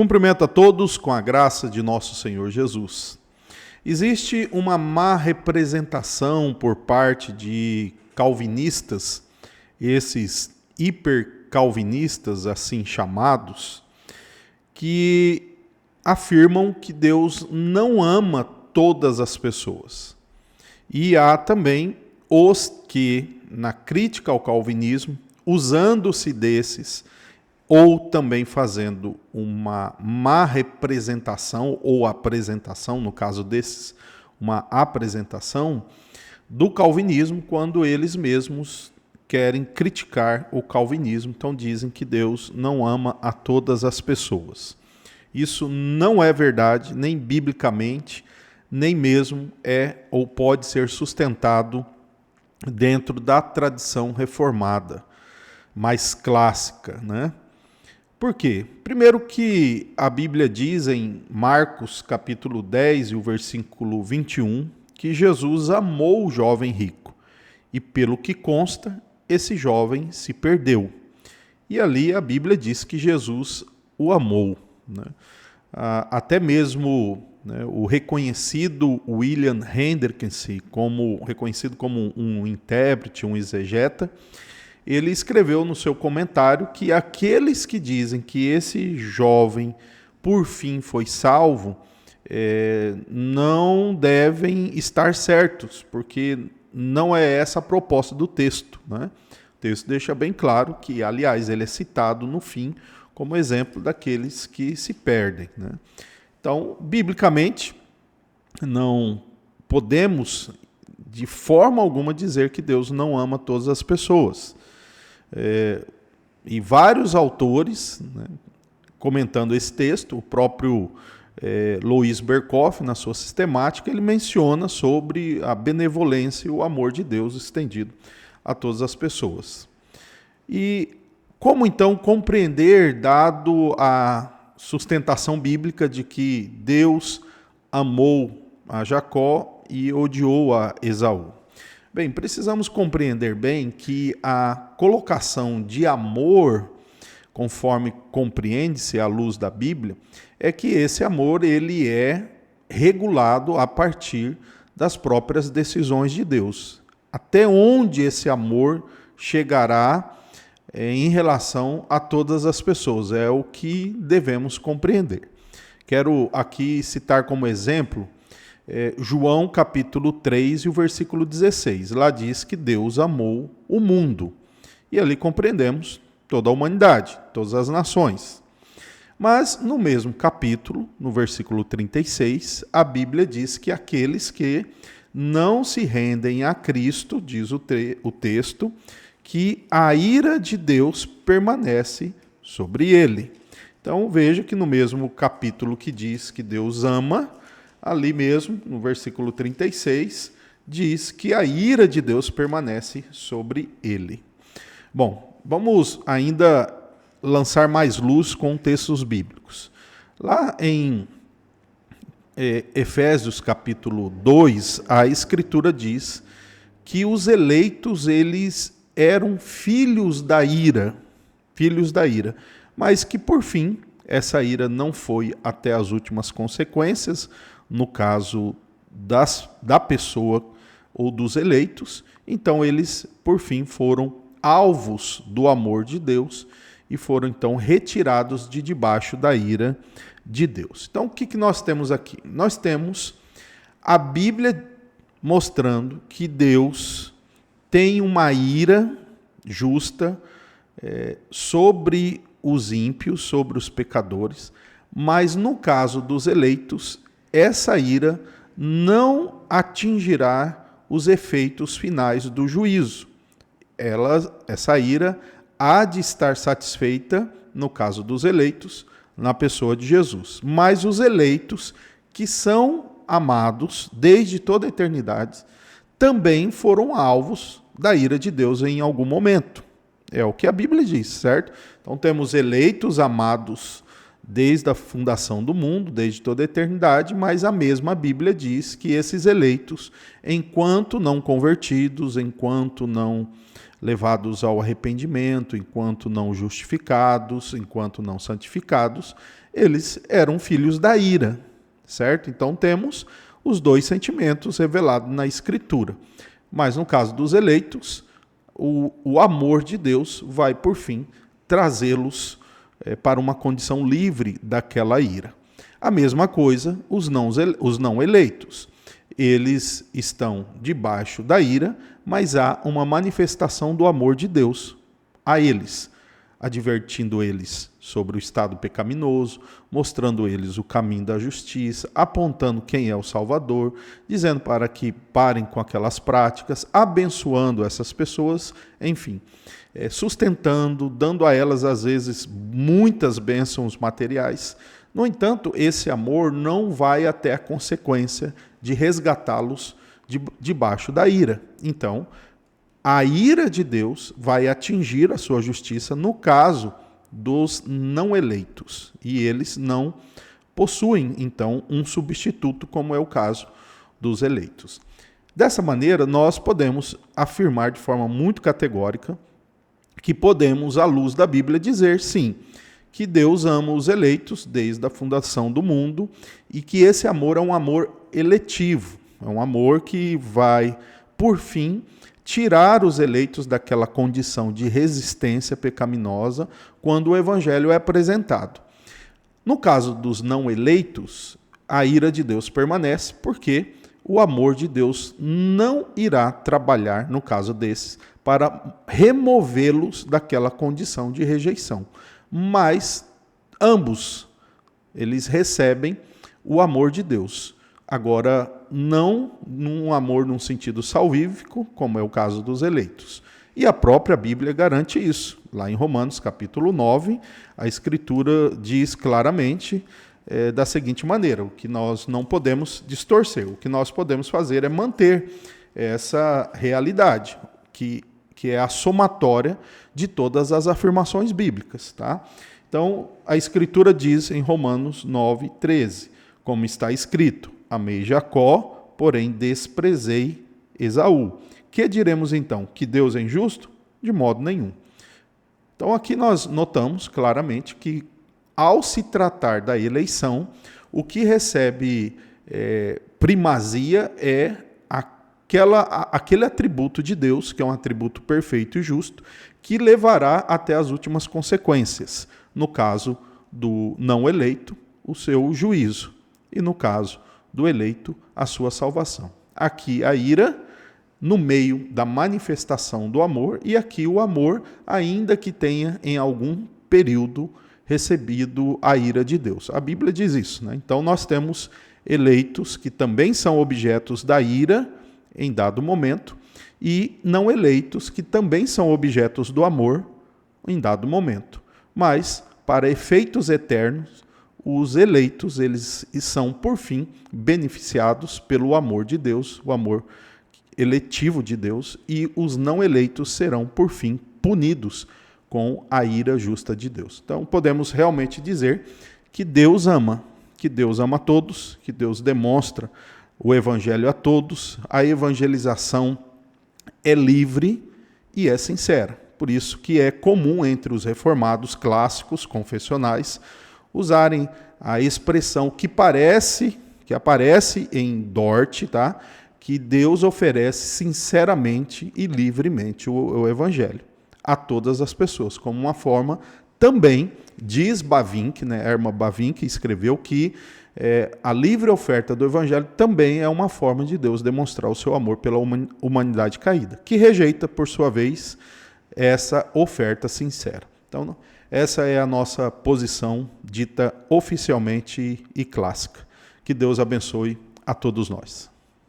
Cumprimento a todos com a graça de nosso Senhor Jesus. Existe uma má representação por parte de calvinistas, esses hipercalvinistas assim chamados, que afirmam que Deus não ama todas as pessoas. E há também os que, na crítica ao calvinismo, usando-se desses, ou também fazendo uma má representação ou apresentação, no caso desses, uma apresentação do calvinismo, quando eles mesmos querem criticar o calvinismo. Então dizem que Deus não ama a todas as pessoas. Isso não é verdade, nem biblicamente, nem mesmo é ou pode ser sustentado dentro da tradição reformada, mais clássica, né? Por quê? Primeiro que a Bíblia diz em Marcos capítulo 10 e o versículo 21, que Jesus amou o jovem rico. E pelo que consta, esse jovem se perdeu. E ali a Bíblia diz que Jesus o amou, né? Até mesmo, né, o reconhecido William Hendricks, reconhecido como um intérprete, um exegeta, ele escreveu no seu comentário que aqueles que dizem que esse jovem, por fim, foi salvo, não devem estar certos, porque não é essa a proposta do texto, né? O texto deixa bem claro que, aliás, ele é citado no fim como exemplo daqueles que se perdem, né? Então, biblicamente, não podemos, de forma alguma, dizer que Deus não ama todas as pessoas. E vários autores, né, comentando esse texto, o próprio Louis Berkhoff, na sua sistemática, ele menciona sobre a benevolência e o amor de Deus estendido a todas as pessoas. E como então compreender, dado a sustentação bíblica de que Deus amou a Jacó e odiou a Esaú? Bem, precisamos compreender bem que a colocação de amor, conforme compreende-se à luz da Bíblia, é que esse amor ele é regulado a partir das próprias decisões de Deus. Até onde esse amor chegará em relação a todas as pessoas, é o que devemos compreender. Quero aqui citar como exemplo João capítulo 3 e o versículo 16. Lá diz que Deus amou o mundo. E ali compreendemos toda a humanidade, todas as nações. Mas no mesmo capítulo, no versículo 36, a Bíblia diz que aqueles que não se rendem a Cristo, diz o texto, que a ira de Deus permanece sobre ele. Então veja que no mesmo capítulo que diz que Deus ama, ali mesmo, no versículo 36, diz que a ira de Deus permanece sobre ele. Bom, vamos ainda lançar mais luz com textos bíblicos. Lá em Efésios capítulo 2, a Escritura diz que os eleitos, eles eram filhos da ira, mas que por fim, essa ira não foi até as últimas consequências, no caso da pessoa ou dos eleitos, então eles, por fim, foram alvos do amor de Deus e foram, então, retirados de debaixo da ira de Deus. Então, o que nós temos aqui? Nós temos a Bíblia mostrando que Deus tem uma ira justa sobre os ímpios, sobre os pecadores, mas no caso dos eleitos, essa ira não atingirá os efeitos finais do juízo. Essa ira há de estar satisfeita, no caso dos eleitos, na pessoa de Jesus. Mas os eleitos, que são amados desde toda a eternidade, também foram alvos da ira de Deus em algum momento. É o que a Bíblia diz, certo? Então temos eleitos amados desde a fundação do mundo, desde toda a eternidade, mas a mesma Bíblia diz que esses eleitos, enquanto não convertidos, enquanto não levados ao arrependimento, enquanto não justificados, enquanto não santificados, eles eram filhos da ira, certo? Então temos os dois sentimentos revelados na Escritura. Mas no caso dos eleitos, o amor de Deus vai, por fim, trazê-los para uma condição livre daquela ira. A mesma coisa os não eleitos. Eles estão debaixo da ira, mas há uma manifestação do amor de Deus a eles, advertindo eles sobre o estado pecaminoso, mostrando eles o caminho da justiça, apontando quem é o Salvador, dizendo para que parem com aquelas práticas, abençoando essas pessoas, enfim, sustentando, dando a elas, às vezes, muitas bênçãos materiais. No entanto, esse amor não vai até a consequência de resgatá-los debaixo da ira. Então, a ira de Deus vai atingir a sua justiça no caso dos não eleitos. E eles não possuem, então, um substituto, como é o caso dos eleitos. Dessa maneira, nós podemos afirmar de forma muito categórica que podemos, à luz da Bíblia, dizer sim, que Deus ama os eleitos desde a fundação do mundo e que esse amor é um amor eletivo, é um amor que vai, por fim, tirar os eleitos daquela condição de resistência pecaminosa quando o evangelho é apresentado. No caso dos não eleitos, a ira de Deus permanece porque o amor de Deus não irá trabalhar, no caso desses, para removê-los daquela condição de rejeição. Mas ambos, eles recebem o amor de Deus. Agora, não num amor num sentido salvífico, como é o caso dos eleitos. E a própria Bíblia garante isso. Lá em Romanos, capítulo 9, a Escritura diz claramente da seguinte maneira: o que nós não podemos distorcer, o que nós podemos fazer é manter essa realidade, que é a somatória de todas as afirmações bíblicas. Tá? Então, a Escritura diz em Romanos 9, 13, como está escrito: amei Jacó, porém desprezei Esaú. Que diremos então? Que Deus é injusto? De modo nenhum. Então aqui nós notamos claramente que, ao se tratar da eleição, o que recebe primazia é aquele atributo de Deus, que é um atributo perfeito e justo, que levará até as últimas consequências. No caso do não eleito, o seu juízo. E no caso do eleito, a sua salvação. Aqui a ira, no meio da manifestação do amor, e aqui o amor, ainda que tenha em algum período recebido a ira de Deus. A Bíblia diz isso, né? Então nós temos eleitos que também são objetos da ira em dado momento, e não eleitos que também são objetos do amor em dado momento. Mas, para efeitos eternos, os eleitos, eles são, por fim, beneficiados pelo amor de Deus, o amor eletivo de Deus, e os não eleitos serão, por fim, punidos com a ira justa de Deus. Então, podemos realmente dizer que Deus ama todos, que Deus demonstra o evangelho a todos, a evangelização é livre e é sincera. Por isso que é comum entre os reformados clássicos, confessionais, usarem a expressão que aparece em Dort, tá? Que Deus oferece sinceramente e livremente o evangelho a todas as pessoas, como uma forma também, diz Bavinck, né, Herman Bavinck escreveu que a livre oferta do evangelho também é uma forma de Deus demonstrar o seu amor pela humanidade caída, que rejeita, por sua vez, essa oferta sincera. Então, essa é a nossa posição dita oficialmente e clássica. Que Deus abençoe a todos nós.